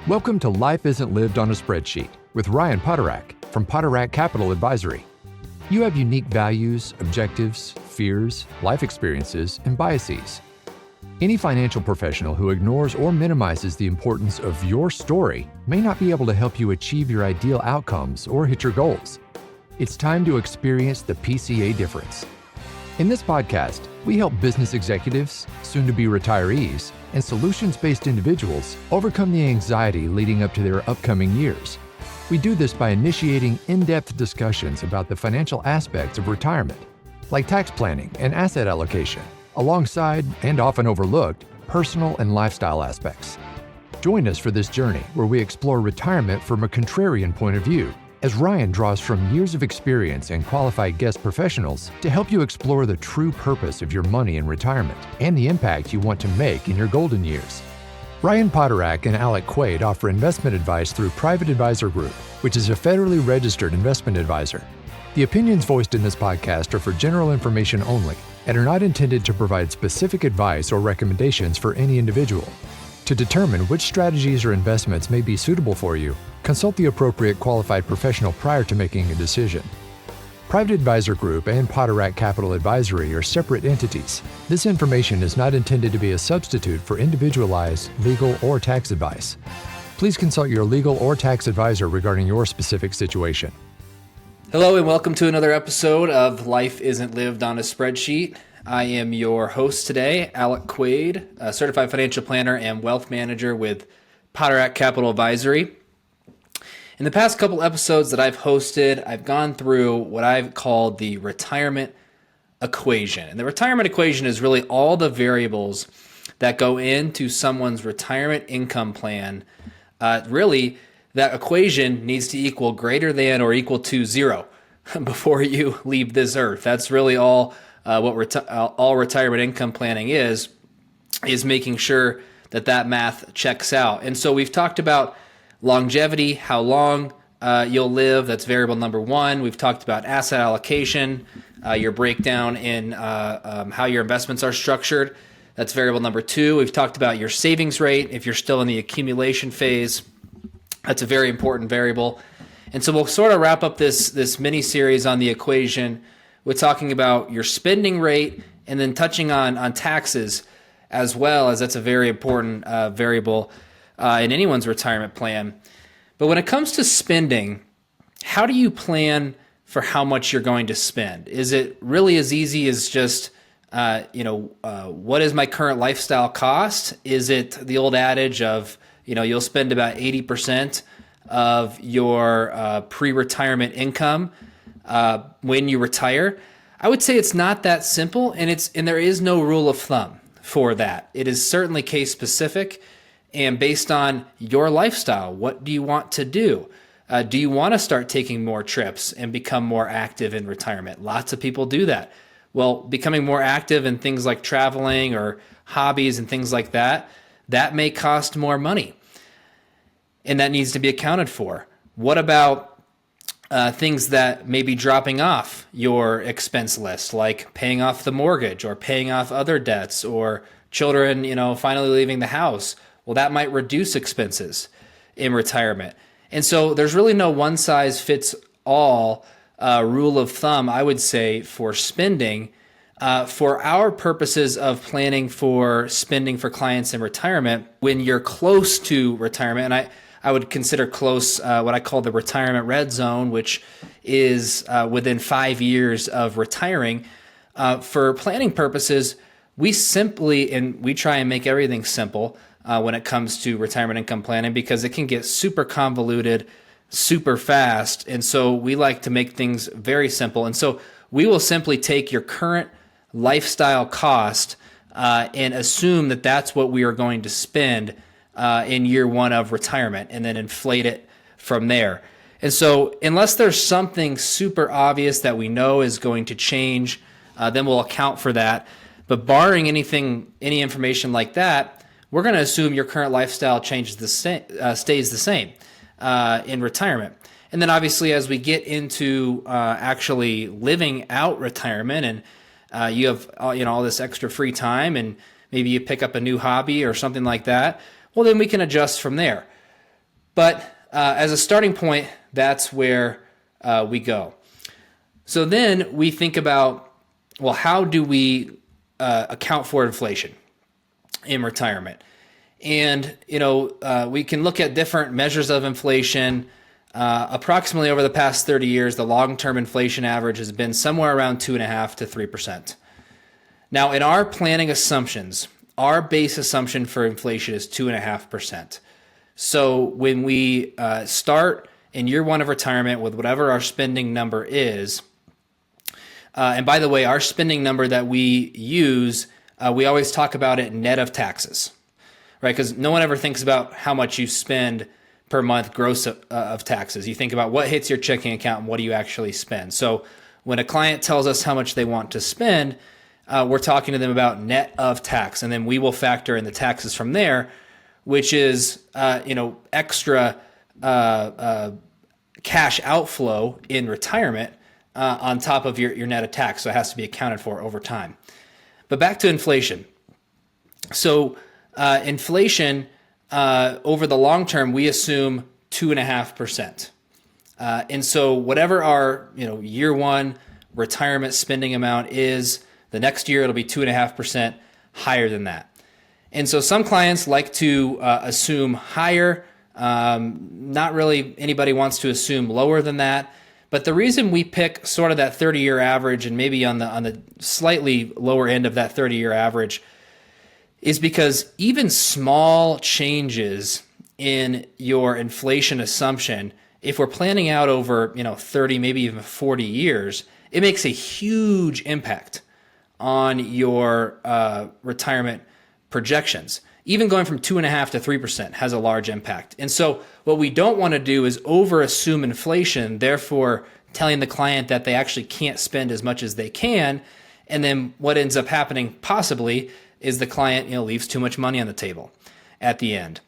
Welcome to Life Isn't Lived on a Spreadsheet with Ryan Potterack from Potterack Capital Advisory. You have unique values, objectives, fears, life experiences, and biases. Any financial professional who ignores or minimizes the importance of your story may not be able to help you achieve your ideal outcomes or hit your goals. It's time to experience the PCA difference. In this podcast, we help business executives, soon-to-be retirees, and solutions-based individuals overcome the anxiety leading up to their upcoming years. We do this by initiating in-depth discussions about the financial aspects of retirement, like tax planning and asset allocation, alongside, and often overlooked, personal and lifestyle aspects. Join us for this journey where we explore retirement from a contrarian point of view, as Ryan draws from years of experience and qualified guest professionals to help you explore the true purpose of your money in retirement and the impact you want to make in your golden years. Ryan Potterack and Alec Quaid offer investment advice through Private Advisor Group, which is a federally registered investment advisor. The opinions voiced in this podcast are for general information only and are not intended to provide specific advice or recommendations for any individual. To determine which strategies or investments may be suitable for you, consult the appropriate qualified professional prior to making a decision. Private Advisor Group and Potterack Capital Advisory are separate entities. This information is not intended to be a substitute for individualized legal or tax advice. Please consult your legal or tax advisor regarding your specific situation. Hello and welcome to another episode of Life Isn't Lived on a Spreadsheet. I am your host today, Alec Quaid, a certified financial planner and wealth manager with Potterack Capital Advisory. In the past couple episodes that I've hosted, I've gone through what I've called the retirement equation. And the retirement equation is really all the variables that go into someone's retirement income plan. Really, that equation needs to equal greater than or equal to 0 before you leave this earth. That's really all all retirement income planning is making sure that math checks out. And so we've talked about longevity, how long you'll live. That's variable number 1. We've talked about asset allocation, your breakdown in how your investments are structured. That's variable number 2. We've talked about your savings rate. If you're still in the accumulation phase, that's a very important variable. And so we'll sort of wrap up this mini series on the equation with talking about your spending rate and then touching on taxes as well, as that's a very important variable in anyone's retirement plan. But when it comes to spending, how do you plan for how much you're going to spend? Is it really as easy as just, what is my current lifestyle cost? Is it the old adage of, you'll spend about 80% of your pre-retirement income when you retire? I would say it's not that simple, and there is no rule of thumb for that. It is certainly case specific and based on your lifestyle. What do you want to do? Do you want to start taking more trips and become more active in retirement? Lots of people do that. Well, becoming more active in things like traveling or hobbies and things like that may cost more money, and that needs to be accounted for. What about things that may be dropping off your expense list, like paying off the mortgage or paying off other debts, or children, finally leaving the house? Well, that might reduce expenses in retirement. And so there's really no one size fits all rule of thumb, I would say, for spending. For our purposes of planning for spending for clients in retirement, when you're close to retirement, and I would consider close what I call the retirement red zone, which is within 5 years of retiring. For planning purposes, we try and make everything simple when it comes to retirement income planning, because it can get super convoluted super fast. And so we like to make things very simple. And so we will simply take your current lifestyle cost and assume that that's what we are going to spend in year 1 of retirement, and then inflate it from there. And so unless there's something super obvious that we know is going to change, then we'll account for that. But barring any information like that, we're going to assume your current lifestyle stays the same in retirement. And then obviously as we get into actually living out retirement, and you have all this extra free time, and maybe you pick up a new hobby or something like that, well, then we can adjust from there. But as a starting point, that's where we go. So then we think about, well, how do we account for inflation in retirement? And, we can look at different measures of inflation. Approximately over the past 30 years, the long-term inflation average has been somewhere around 2.5% to 3%. Now, in our planning assumptions, our base assumption for inflation is 2.5%. So when we start in year one of retirement with whatever our spending number is, and by the way, our spending number that we use, we always talk about it net of taxes, right? Because no one ever thinks about how much you spend per month gross of taxes. You think about what hits your checking account and what do you actually spend. So when a client tells us how much they want to spend, we're talking to them about net of tax, and then we will factor in the taxes from there, which is extra cash outflow in retirement on top of your net of tax. So it has to be accounted for over time. But back to inflation. So inflation over the long term, we assume 2.5%. And so whatever our year one retirement spending amount is, the next year it'll be 2.5% higher than that. And so some clients like to assume higher. Not really anybody wants to assume lower than that. But the reason we pick sort of that 30-year average and maybe on the slightly lower end of that 30-year average is because even small changes in your inflation assumption, if we're planning out over 30, maybe even 40 years, it makes a huge impact on your retirement projections. Even going from 2.5% to 3% has a large impact. And so what we don't want to do is over assume inflation, therefore telling the client that they actually can't spend as much as they can. And then what ends up happening possibly is the client leaves too much money on the table at the end.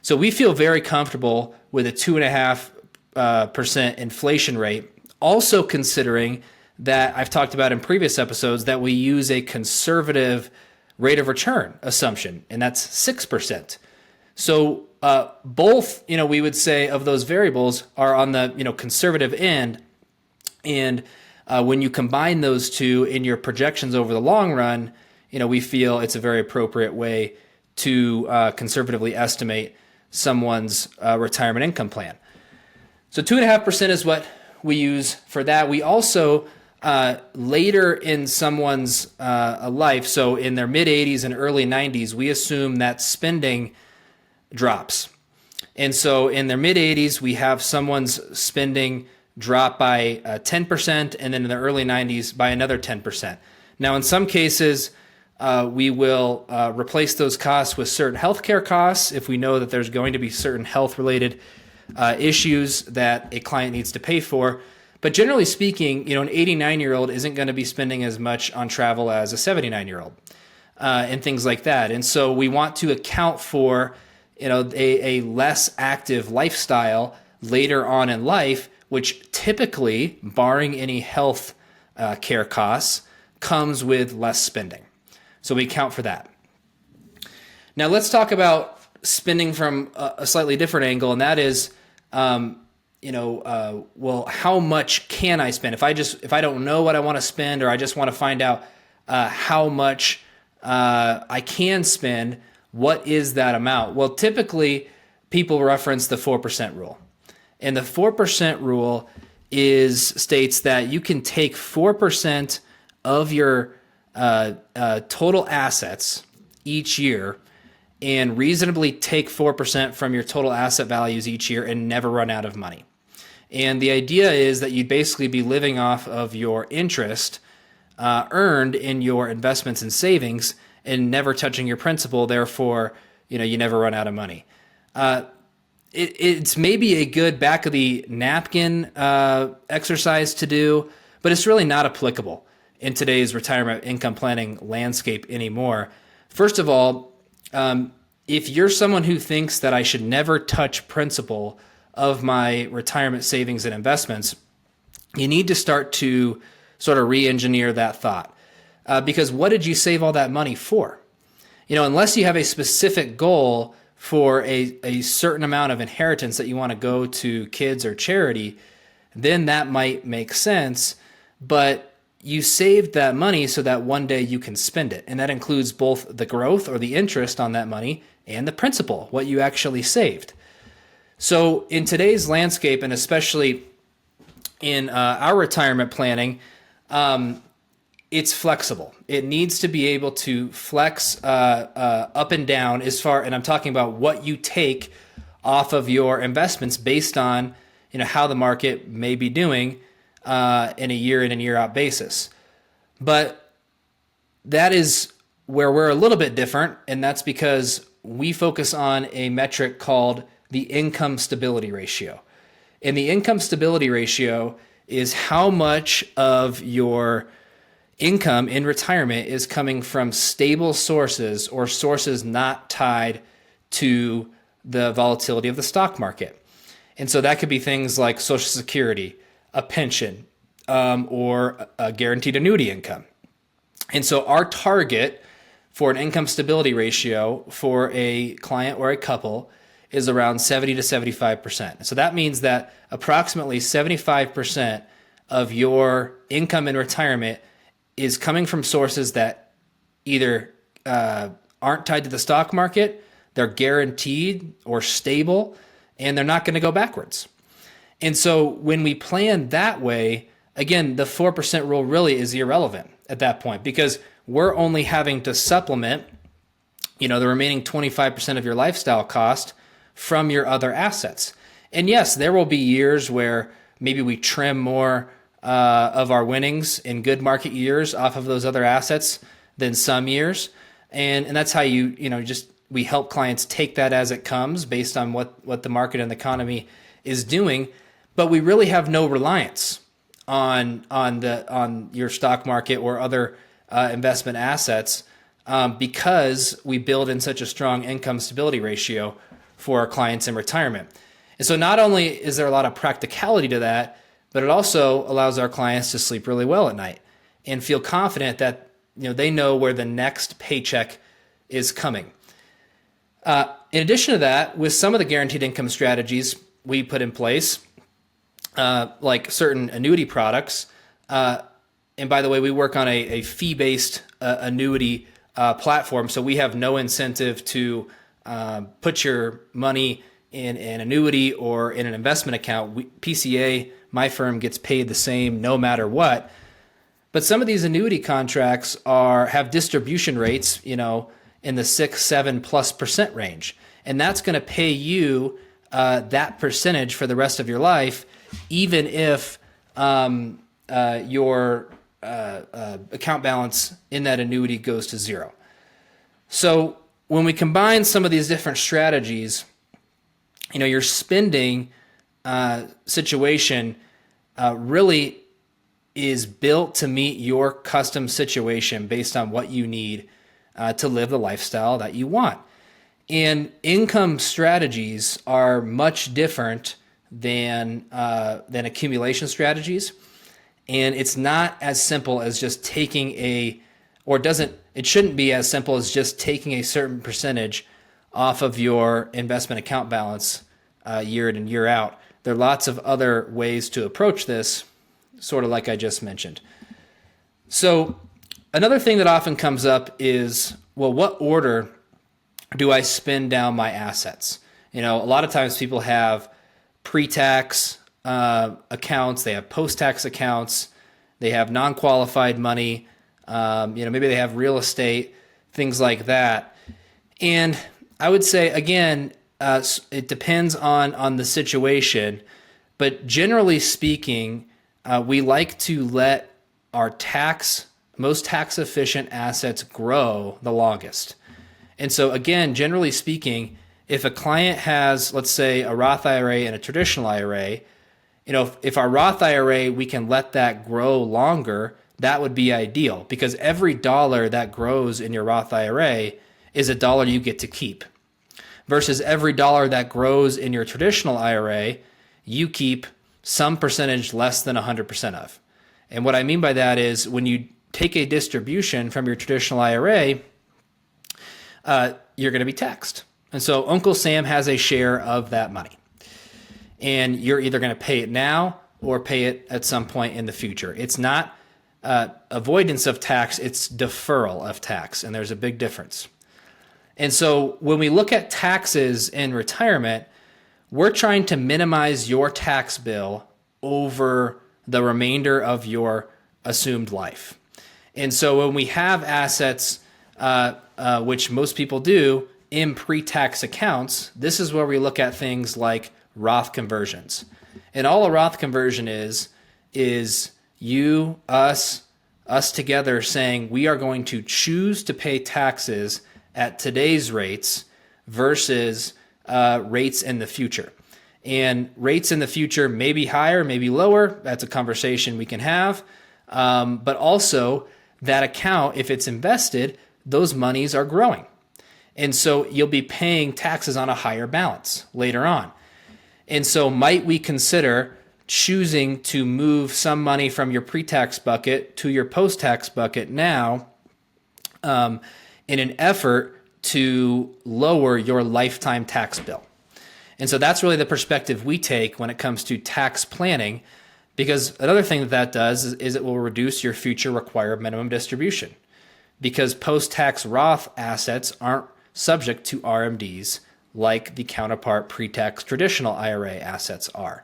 So we feel very comfortable with a 2.5% inflation rate, also considering that I've talked about in previous episodes that we use a conservative rate of return assumption, and that's 6%. So both, we would say of those variables are on the, conservative end. And when you combine those two in your projections over the long run, we feel it's a very appropriate way to conservatively estimate someone's retirement income plan. So 2.5% is what we use for that. We also later in someone's life, so in their mid 80s and early 90s, we assume that spending drops. And so in their mid 80s, we have someone's spending drop by 10%, and then in the early 90s by another 10%. Now, in some cases, we will replace those costs with certain healthcare costs if we know that there's going to be certain health-related issues that a client needs to pay for. But generally speaking, an 89-year-old isn't going to be spending as much on travel as a 79-year-old and things like that. And so we want to account for a less active lifestyle later on in life, which typically, barring any health care costs, comes with less spending. So we account for that. Now let's talk about spending from a slightly different angle, and that is, well, how much can I spend? If I don't know what I want to spend, or I just want to find out how much I can spend, what is that amount? Well, typically people reference the 4% rule. And the 4% rule states that you can take 4% of your total assets each year and reasonably take 4% from your total asset values each year and never run out of money. And the idea is that you'd basically be living off of your interest earned in your investments and savings and never touching your principal. Therefore, you never run out of money. It's maybe a good back of the napkin exercise to do, but it's really not applicable in today's retirement income planning landscape anymore. First of all, if you're someone who thinks that I should never touch principal of my retirement savings and investments, you need to start to sort of re-engineer that thought. Because what did you save all that money for? Unless you have a specific goal for a certain amount of inheritance that you want to go to kids or charity, then that might make sense. But you saved that money so that one day you can spend it. And that includes both the growth or the interest on that money and the principal, what you actually saved. So in today's landscape, and especially in our retirement planning, it's flexible. It needs to be able to flex up and down and I'm talking about what you take off of your investments based on how the market may be doing in a year in and year out basis. But that is where we're a little bit different, and that's because we focus on a metric called the income stability ratio. And the income stability ratio is how much of your income in retirement is coming from stable sources or sources not tied to the volatility of the stock market. And so that could be things like Social Security, a pension, or a guaranteed annuity income. And so our target for an income stability ratio for a client or a couple is around 70 to 75%. So that means that approximately 75% of your income in retirement is coming from sources that either aren't tied to the stock market, they're guaranteed or stable, and they're not going to go backwards. And so when we plan that way, again, the 4% rule really is irrelevant at that point, because we're only having to supplement, the remaining 25% of your lifestyle cost from your other assets. And yes, there will be years where maybe we trim more of our winnings in good market years off of those other assets than some years. And that's how we help clients take that as it comes based on what the market and the economy is doing. But we really have no reliance on your stock market or other investment assets because we build in such a strong income stability ratio for our clients in retirement. And so not only is there a lot of practicality to that, but it also allows our clients to sleep really well at night and feel confident that they know where the next paycheck is coming. In addition to that, with some of the guaranteed income strategies we put in place, like certain annuity products, and by the way, we work on a fee-based annuity platform, so we have no incentive to put your money in an annuity or in an investment account. PCA, my firm, gets paid the same no matter what. But some of these annuity contracts have distribution rates, in the 6-7+ % range, and that's going to pay you that percentage for the rest of your life, even if your account balance in that annuity goes to zero. So when we combine some of these different strategies, your spending situation really is built to meet your custom situation based on what you need to live the lifestyle that you want. And income strategies are much different than accumulation strategies. And it's not as simple as just taking it shouldn't be as simple as just taking a certain percentage off of your investment account balance year in and year out. There are lots of other ways to approach this, sort of like I just mentioned. So another thing that often comes up is, well, what order do I spend down my assets? A lot of times people have pre-tax accounts, they have post-tax accounts, they have non-qualified money, maybe they have real estate, things like that. And I would say, again, it depends on the situation, but generally speaking, we like to let our most tax efficient assets grow the longest. And so again, generally speaking, if a client has, let's say, a Roth IRA and a traditional IRA, if our Roth IRA, we can let that grow longer, that would be ideal, because every dollar that grows in your Roth IRA is a dollar you get to keep, versus every dollar that grows in your traditional IRA, you keep some percentage less than 100% of. And what I mean by that is when you take a distribution from your traditional IRA, you're going to be taxed. And so Uncle Sam has a share of that money. And you're either going to pay it now or pay it at some point in the future. It's not avoidance of tax, it's deferral of tax. And there's a big difference. And so when we look at taxes in retirement, we're trying to minimize your tax bill over the remainder of your assumed life. And so when we have assets, which most people do, in pre-tax accounts, this is where we look at things like Roth conversions. And all a Roth conversion is you, us together saying we are going to choose to pay taxes at today's rates versus rates in the future. And rates in the future may be higher, maybe lower. That's a conversation we can have. But also that account, if it's invested, those monies are growing. And so you'll be paying taxes on a higher balance later on. And so might we consider choosing to move some money from your pre-tax bucket to your post-tax bucket now in an effort to lower your lifetime tax bill? And so that's really the perspective we take when it comes to tax planning, because another thing that does is it will reduce your future required minimum distribution, because post-tax Roth assets aren't subject to RMDs like the counterpart pre-tax traditional IRA assets are.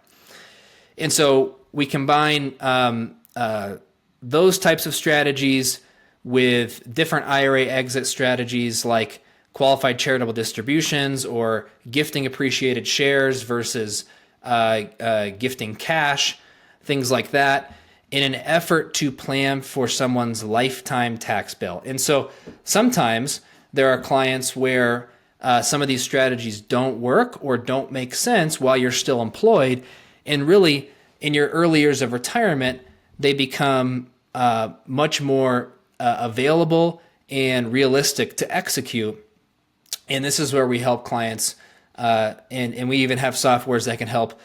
And so we combine those types of strategies with different IRA exit strategies like qualified charitable distributions or gifting appreciated shares versus gifting cash, things like that, in an effort to plan for someone's lifetime tax bill. And so sometimes there are clients where some of these strategies don't work or don't make sense while you're still employed. And really, in your early years of retirement, they become much more available and realistic to execute. And this is where we help clients, and we even have softwares that can help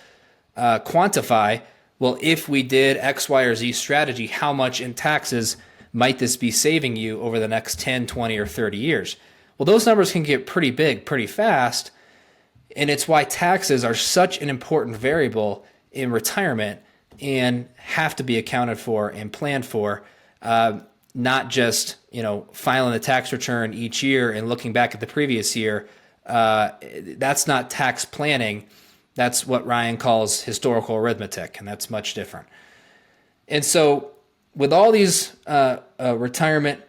quantify, well, if we did X, Y, or Z strategy, how much in taxes might this be saving you over the next 10, 20, or 30 years? Well, those numbers can get pretty big pretty fast, and it's why taxes are such an important variable in retirement and have to be accounted for and planned for, not just filing the tax return each year and looking back at the previous year. That's not tax planning. That's what Ryan calls historical arithmetic, and that's much different. And so with all these retirement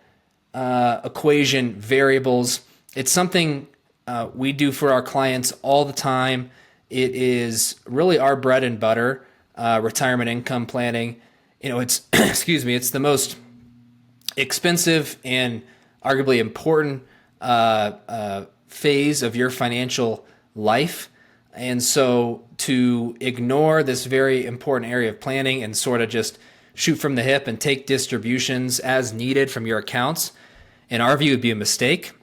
equation variables, it's something we do for our clients all the time. It is really our bread and butter, retirement income planning. It's it's the most expensive and arguably important phase of your financial life. And so to ignore this very important area of planning and sort of just shoot from the hip and take distributions as needed from your accounts, in our view, would be a mistake.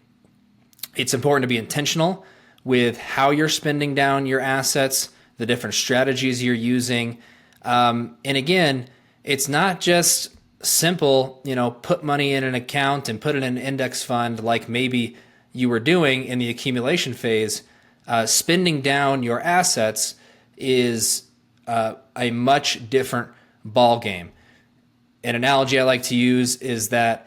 It's important to be intentional with how you're spending down your assets, the different strategies you're using. And again, it's not just simple, put money in an account and put it in an index fund like maybe you were doing in the accumulation phase. Spending down your assets is a much different ball game. An analogy I like to use is that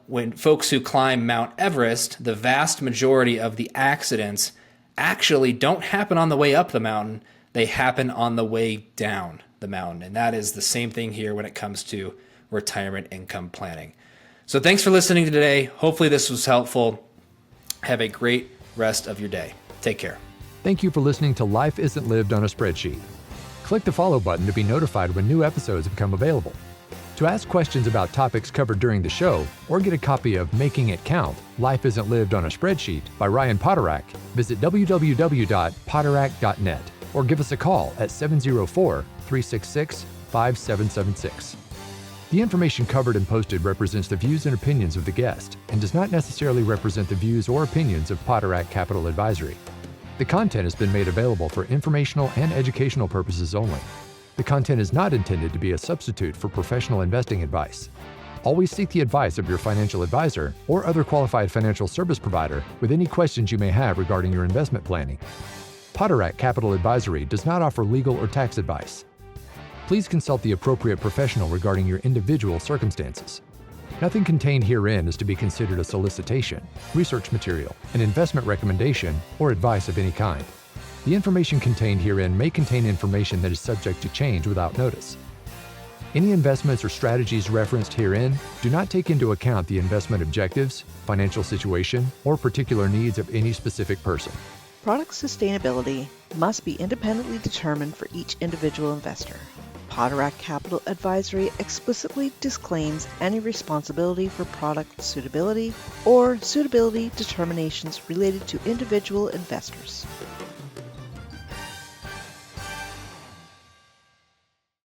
when folks who climb Mount Everest, the vast majority of the accidents actually don't happen on the way up the mountain. They happen on the way down the mountain. And that is the same thing here when it comes to retirement income planning. So thanks for listening today. Hopefully this was helpful. Have a great rest of your day. Take care. Thank you for listening to Life Isn't Lived on a Spreadsheet. Click the follow button to be notified when new episodes become available. To ask questions about topics covered during the show or get a copy of Making It Count, Life Isn't Lived on a Spreadsheet by Ryan Potterack, visit www.potterack.net or give us a call at 704-366-5776. The information covered and posted represents the views and opinions of the guest and does not necessarily represent the views or opinions of Potterack Capital Advisory. The content has been made available for informational and educational purposes only. The content is not intended to be a substitute for professional investing advice. Always seek the advice of your financial advisor or other qualified financial service provider with any questions you may have regarding your investment planning. Potterack Capital Advisory does not offer legal or tax advice. Please consult the appropriate professional regarding your individual circumstances. Nothing contained herein is to be considered a solicitation, research material, an investment recommendation, or advice of any kind. The information contained herein may contain information that is subject to change without notice. Any investments or strategies referenced herein do not take into account the investment objectives, financial situation, or particular needs of any specific person. Product sustainability must be independently determined for each individual investor. Potterack Capital Advisory explicitly disclaims any responsibility for product suitability or suitability determinations related to individual investors.